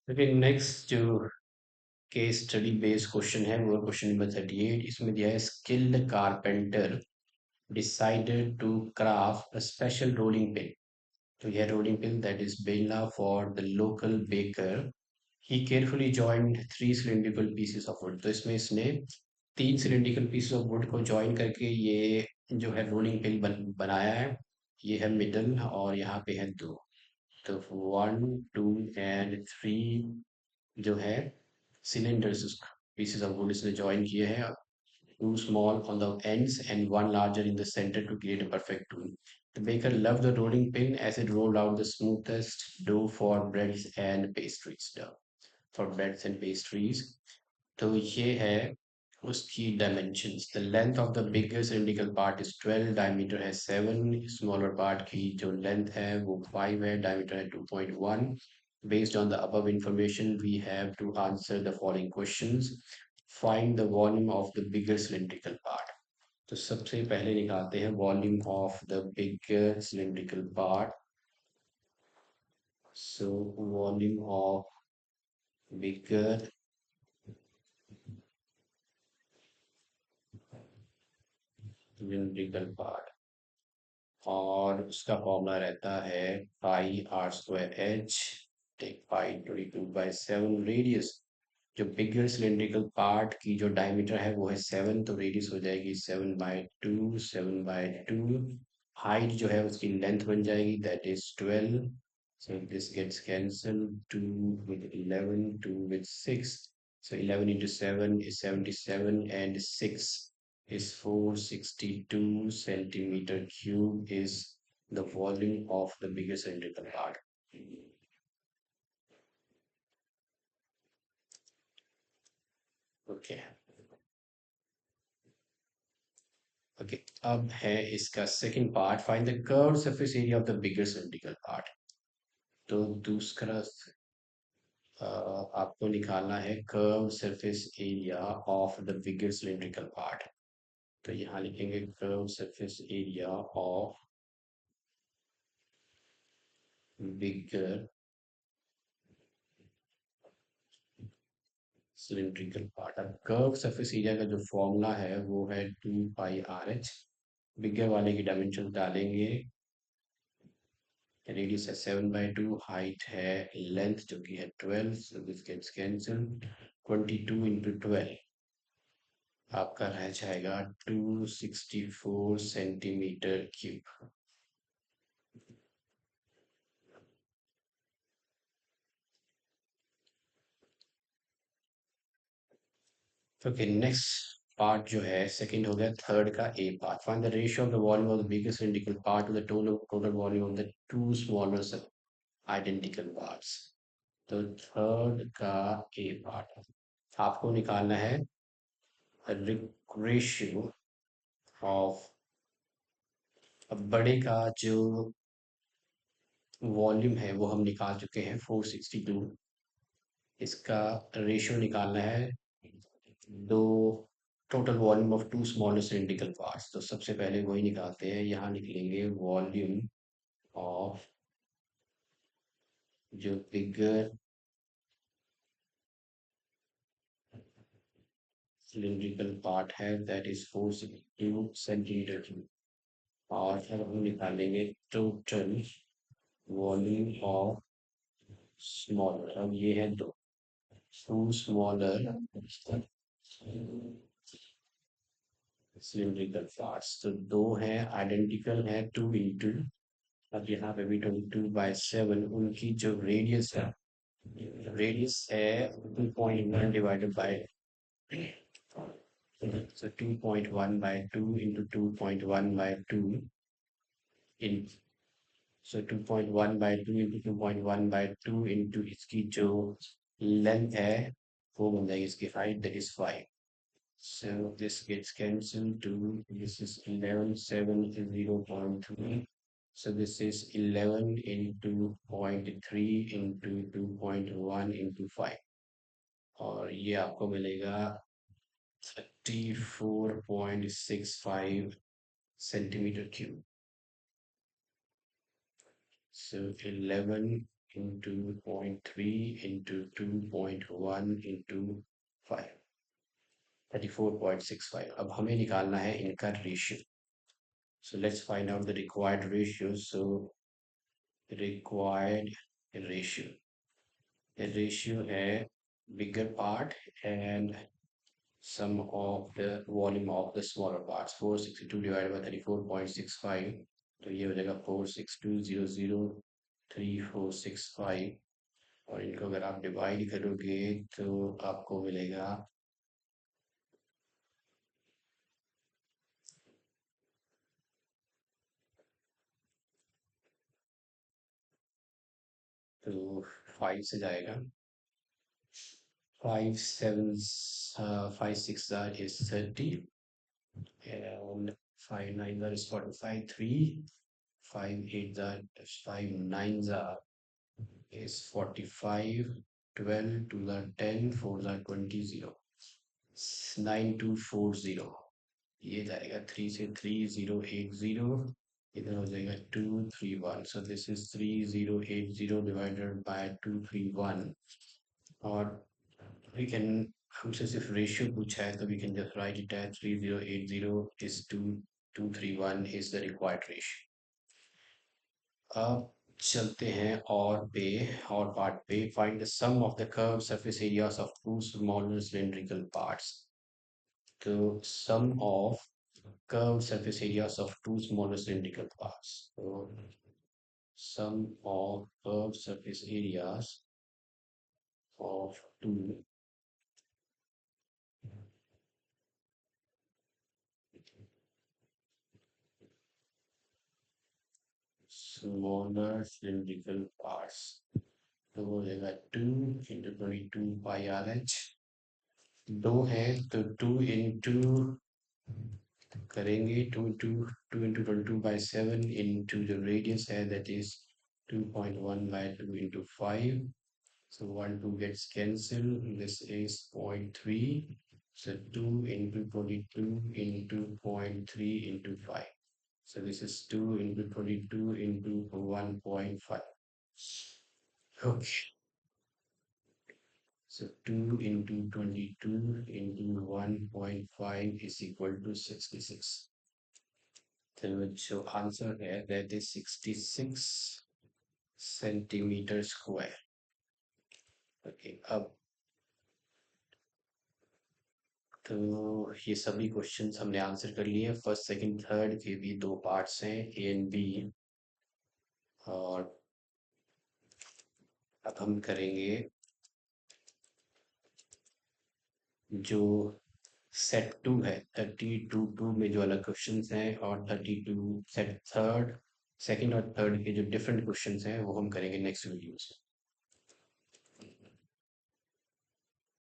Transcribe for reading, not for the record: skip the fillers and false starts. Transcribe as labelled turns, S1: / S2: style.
S1: देखिए नेक्स्ट जो case study based question है वो क्वेश्चन नंबर 38। इसमें दिया है skilled carpenter decided to craft a special rolling pin. तो यह rolling pin that is Bella for the local baker. He carefully joined three cylindrical pieces of wood. तो इसमें इसने तीन cylindrical pieces of wood को join करके ये जो है rolling pin बनाया है। ये है मिडल और यहाँ पे है दो। तो 1 2 एंड 3 जो है सिलेंडर्स पीसेस ऑफ वुड इसने ज्वाइन किए हैं, two small on the ends and one larger in the center to create a perfect tool. The baker loved the rolling pin as it rolled out the smoothest dough for breads and pastries. For breads and pastries. तो ये है उसकी dimensions. The length of the bigger cylindrical part is 12, diameter है 7, smaller part की जो length है वो 5 है, diameter है 2.1. Based on the above information, we have to answer the following questions. Find the volume of the bigger cylindrical part. तो सबसे पहले निकालते हैं volume of the bigger cylindrical part. So volume of bigger cylindrical part और उसका formula रहता है pi r square h take pi 22/7 radius. जो बिगर सिलेंड्रिकल पार्ट की जो डायमीटर है वो है 7, तो रेडियस हो जाएगी 7/2, 7/2। हाइट जो है उसकी लेंथ बन जाएगी that is 12। So this gets cancelled, 2 with 11, 2 with 6. So 11 into 7 is 77 and 6 is 462 centimeter cube is the volume of the biggest cylindrical part. Okay. Okay, अब है इसका second part, find the curve surface area of the bigger cylindrical part. तो दूसरा आपको निकालना है curve surface area of the bigger cylindrical part. तो यहाँ लिखेंगे curve surface area of bigger cylindrical part. अब कर्व सरफेस एरिया का जो फॉर्मूला है वो है 2πRH। बिगर वाले की डायमेंशन डालेंगे, रेडियस है 7/2, हाइट है लेंथ जो कि है 12, so this gets cancelled. 22 into 12 आपका रह जाएगा 264 centimetre cube. Okay, next part जो है सेकंड हो गया, थर्ड का A part. Find the ratio of the volume of the biggest cylindrical part to the total volume of the two smaller identical parts. तो third का A part आपको निकालना है रेशियो ऑफ, अब बड़े का जो वॉल्यूम है वो हम निकाल चुके हैं 462। इसका रेशियो निकालना है दो total volume of two smaller cylindrical parts. तो सबसे पहले वही निकालते हैं, यहाँ निकलेंगे वॉल्यूम ऑफ जो बिगर सिलिंड्रिकल पार्ट है दैट इज 462 सेंटीमीटर क्यूब। और फिर हम निकालेंगे टोटल वॉल्यूम ऑफ स्मॉलर। अब ये है दो टू स्मॉलर सिलिंड्रिकल पार्ट्स। तो दो हैं आइडेंटिकल है 2 into, अब यहाँ पे भी 22/7 उनकी जो रेडियस है, रेडियस है 2.1 divided by, so 2.1/2 into 2.1/2 in, so 2.1/2 into 2.1/2 into इसकी जो लेंथ है वो बन जाएगी इसकी height that is 5। So this gets cancelled to, this is 11, 7 is 0.3. So this is 11 into 0.3 into 2.1 into 5 और ये आपको मिलेगा 34.65 centimetre cube. So 11 into 0.3 into 2.1 into 5, 34.65. अब हमें निकालना है इनका ratio. So let's find out the required ratio. So required ratio. The ratio है bigger part and sum of the volume of the smaller parts. 462 divided by 34.65. तो ये हो जाएगा 462,003,465. और इनको अगर आप डिवाइड करोगे तो आपको मिलेगा तो 5 से जाएगा. 5 is 30 and 5 9 is 45. 3 5 8 is 5 9 is 45. 12 2 are 10 4 are 20 0 9240. ये जाएगा 3 से 3080. इधर हो जाएगा 231. So this is 3080 divided by 231. और we can, हमसे सिर्फ रेशियो पूछा है तो we can just write it as 3080 is 2231 is the required ratio. अब चलते हैं और पार्ट पे. Find the sum of the curve surface areas of two smaller cylindrical parts. तो sum of curved surface areas of two smaller cylindrical parts. So sum of curved surface areas of two smaller cylindrical parts. तो हो जाएगा 2 into 22 pi r h. दो है तो 2 into करेंगे 2 into 22 by 7 into जो radius है that is 2.1 by 2 into 5. So 1 2 gets cancelled. This is 0.3. So 2 into 22 into 0.3 into 5. So this is 2 into 22 into 1.5. Okay. So 2 into 22 into 1.5 is equal to 66. So answer है that is 66 centimeter square. Okay. अब तो ये सभी questions हमने answer कर लिए. First second third के भी दो पार्ट्स हैं ए एंड बी. और अब हम करेंगे जो सेट 2 है 32 में जो अलग क्वेश्चंस हैं और 32 सेट थर्ड सेकंड और थर्ड के जो डिफरेंट क्वेश्चंस हैं वो हम करेंगे नेक्स्ट वीडियो में.